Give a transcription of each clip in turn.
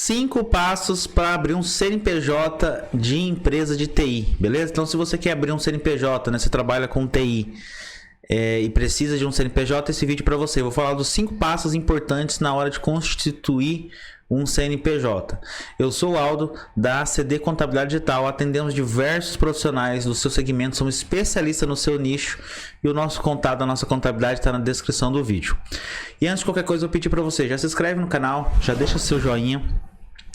5 passos para abrir um CNPJ de empresa de TI, beleza? Então, se você quer abrir um CNPJ, né, você trabalha com TI e precisa de um CNPJ, esse vídeo é para você. Eu vou falar dos 5 passos importantes na hora de constituir um CNPJ. Eu sou o Aldo da CD Contabilidade Digital, atendemos diversos profissionais do seu segmento, somos especialistas no seu nicho e o nosso contato, a nossa contabilidade está na descrição do vídeo. E antes de qualquer coisa eu pedi para você, já se inscreve no canal, já deixa seu joinha,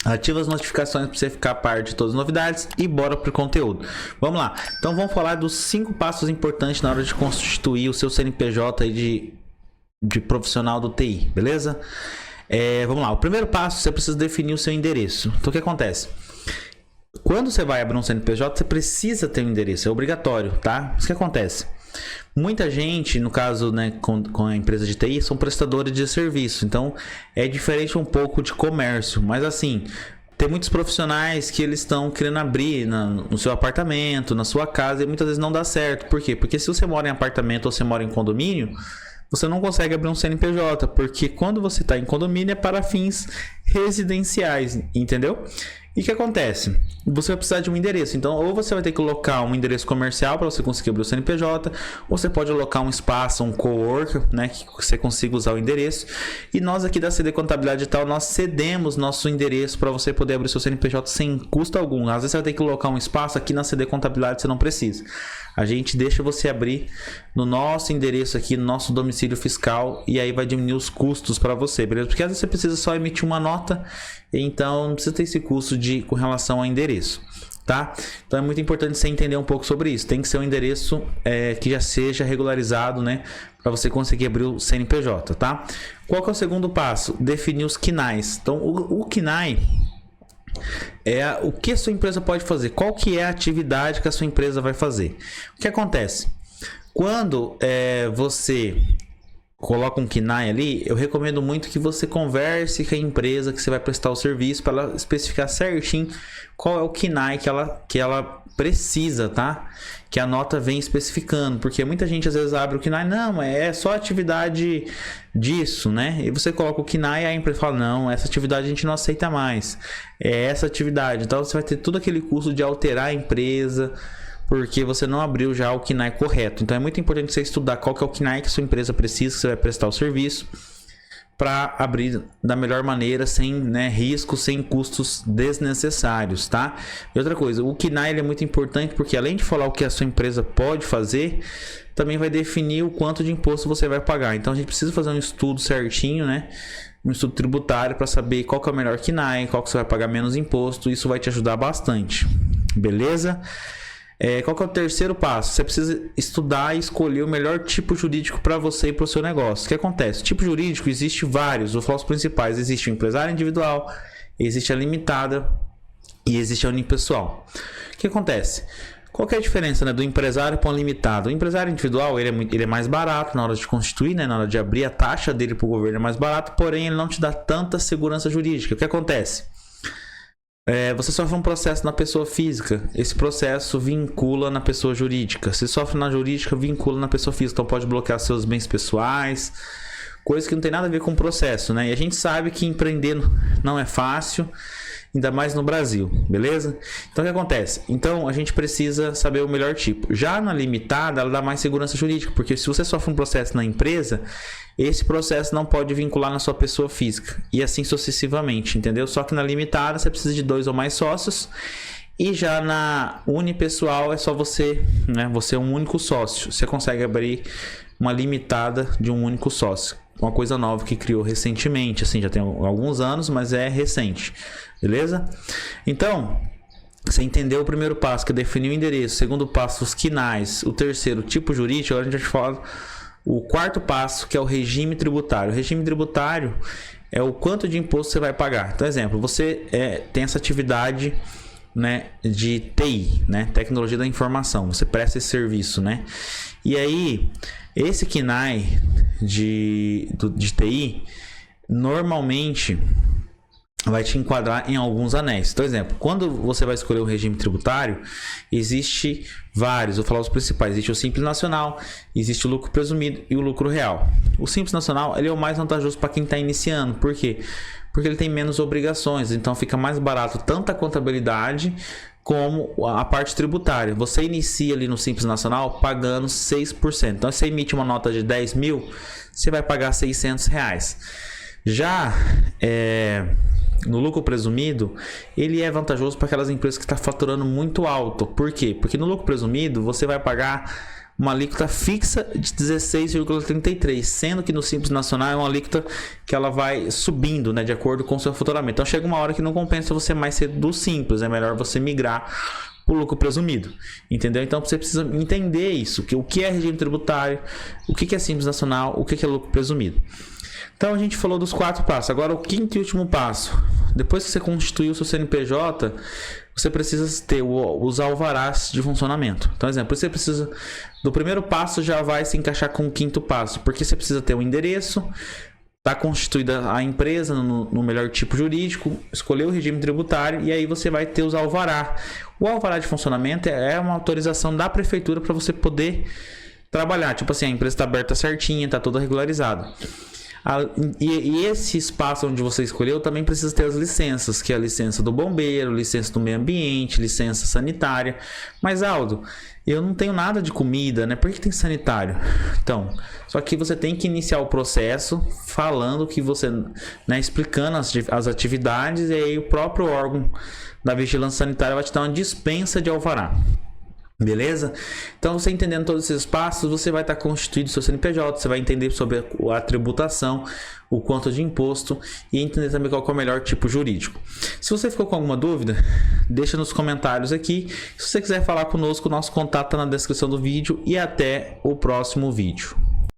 ativa as notificações para você ficar a par de todas as novidades e bora pro conteúdo. Vamos lá. Então vamos falar dos 5 passos importantes na hora de constituir o seu CNPJ de profissional do TI, beleza? Vamos lá, o primeiro passo, você precisa definir o seu endereço. Então o que acontece? Quando você vai abrir um CNPJ, você precisa ter um endereço, é obrigatório, tá? O que acontece? Muita gente, no caso, né, com a empresa de TI, são prestadores de serviço, então é diferente um pouco de comércio, mas assim, tem muitos profissionais que eles estão querendo abrir no seu apartamento, na sua casa, e muitas vezes não dá certo. Por quê? Porque se você mora em apartamento ou você mora em condomínio, você não consegue abrir um CNPJ, porque quando você está em condomínio é para fins residenciais, entendeu? E o que acontece? Você vai precisar de um endereço. Então, ou você vai ter que alocar um endereço comercial para você conseguir abrir o CNPJ, ou você pode alocar um espaço, um coworker, né, que você consiga usar o endereço. E nós aqui da CD Contabilidade Digital, nós cedemos nosso endereço para você poder abrir o seu CNPJ sem custo algum. Às vezes você vai ter que alocar um espaço, aqui na CD Contabilidade você não precisa. A gente deixa você abrir no nosso endereço aqui, no nosso domicílio fiscal, e aí vai diminuir os custos para você, beleza? Porque às vezes você precisa só emitir uma nota, então não precisa ter esse custo com relação ao endereço, tá? Então é muito importante você entender um pouco sobre isso. Tem que ser um endereço que já seja regularizado, né? Para você conseguir abrir o CNPJ, tá? Qual que é o segundo passo? Definir os KNAIs. Então o KNAI é o que a sua empresa pode fazer, qual que é a atividade que a sua empresa vai fazer. O que acontece? Quando você coloca um KNAI ali, eu recomendo muito que você converse com a empresa que você vai prestar o serviço para ela especificar certinho qual é o KNAI que ela precisa, tá? Que a nota vem especificando, porque muita gente às vezes abre o KNAI, não, é só atividade disso, né? E você coloca o KNAI e a empresa fala, não, essa atividade a gente não aceita mais, é essa atividade. Então você vai ter todo aquele custo de alterar a empresa, porque você não abriu já o KNAI correto. Então é muito importante você estudar qual que é o KNAI que a sua empresa precisa, que você vai prestar o serviço, para abrir da melhor maneira, sem riscos, sem custos desnecessários, tá? E outra coisa, o KNAI ele é muito importante porque além de falar o que a sua empresa pode fazer, também vai definir o quanto de imposto você vai pagar. Então a gente precisa fazer um estudo certinho, né? Um estudo tributário para saber qual que é o melhor KNAI, qual que você vai pagar menos imposto. Isso vai te ajudar bastante, beleza? Qual que é o terceiro passo? Você precisa estudar e escolher o melhor tipo jurídico para você e para o seu negócio. O que acontece? Tipo jurídico existe vários, vou falar os principais. Existe o empresário individual, existe a limitada e existe a unipessoal. O que acontece? Qual que é a diferença, né, do empresário para o limitado? O empresário individual ele é mais barato na hora de constituir, né, na hora de abrir a taxa dele para o governo é mais barato, porém ele não te dá tanta segurança jurídica. O que acontece? Você sofre um processo na pessoa física, esse processo vincula na pessoa jurídica. Se sofre na jurídica, vincula na pessoa física, então pode bloquear seus bens pessoais, coisas que não tem nada a ver com o processo, né? E a gente sabe que empreender não é fácil, ainda mais no Brasil, beleza? Então o que acontece? Então a gente precisa saber o melhor tipo. Já na limitada, ela dá mais segurança jurídica, porque se você sofre um processo na empresa, esse processo não pode vincular na sua pessoa física, e assim sucessivamente, entendeu? Só que na limitada você precisa de 2 ou mais sócios, e já na unipessoal é só você, né? Você é um único sócio, você consegue abrir uma limitada de um único sócio. Uma coisa nova que criou recentemente, assim, já tem alguns anos, mas é recente, beleza? Então, você entendeu o primeiro passo, que é definir o endereço. O segundo passo, os KNAIs. O terceiro, tipo jurídico. Agora a gente vai falar o quarto passo, que é o regime tributário. O regime tributário é o quanto de imposto você vai pagar. Então, exemplo, você tem essa atividade, né, de TI, né, tecnologia da informação. Você presta esse serviço, né? E aí, esse KNAI de TI, normalmente vai te enquadrar em alguns anéis. Então, exemplo, quando você vai escolher o regime tributário, existe vários, vou falar os principais. Existe o Simples Nacional, existe o lucro presumido e o lucro real. O Simples Nacional ele é o mais vantajoso para quem está iniciando. Por quê? porque ele tem menos obrigações, então fica mais barato tanto a contabilidade como a parte tributária. Você inicia ali no Simples Nacional pagando 6%. Então, você emite uma nota de 10 mil, você vai pagar R$600. Já no lucro presumido, ele é vantajoso para aquelas empresas que estão faturando muito alto. Por quê? Porque no lucro presumido, você vai pagar uma alíquota fixa de 16,33, sendo que no Simples Nacional é uma alíquota que ela vai subindo, né, de acordo com o seu faturamento. Então chega uma hora que não compensa você mais ser do Simples, é melhor você migrar para o lucro presumido, entendeu? Então você precisa entender isso, que o que é regime tributário, o que é Simples Nacional, o que é lucro presumido. Então a gente falou dos 4 passos. Agora o 5º e último passo. Depois que você constituiu o seu CNPJ, você precisa ter os alvarás de funcionamento. Então, exemplo, você precisa do primeiro passo, já vai se encaixar com o 5º passo, porque você precisa ter o endereço, está constituída a empresa no melhor tipo jurídico, escolher o regime tributário e aí você vai ter os alvará. O alvará de funcionamento é uma autorização da prefeitura para você poder trabalhar. Tipo assim, a empresa está aberta certinha, está toda regularizada. E esse espaço onde você escolheu também precisa ter as licenças, que é a licença do bombeiro, licença do meio ambiente, licença sanitária. Mas, Aldo, eu não tenho nada de comida, né? Por que tem sanitário? Então, só que você tem que iniciar o processo falando que você, né, explicando as atividades, e aí o próprio órgão da vigilância sanitária vai te dar uma dispensa de alvará. Beleza? Então, você entendendo todos esses passos, você vai estar constituído seu CNPJ, você vai entender sobre a tributação, o quanto de imposto e entender também qual é o melhor tipo jurídico. Se você ficou com alguma dúvida, deixa nos comentários aqui. Se você quiser falar conosco, o nosso contato está na descrição do vídeo e até o próximo vídeo.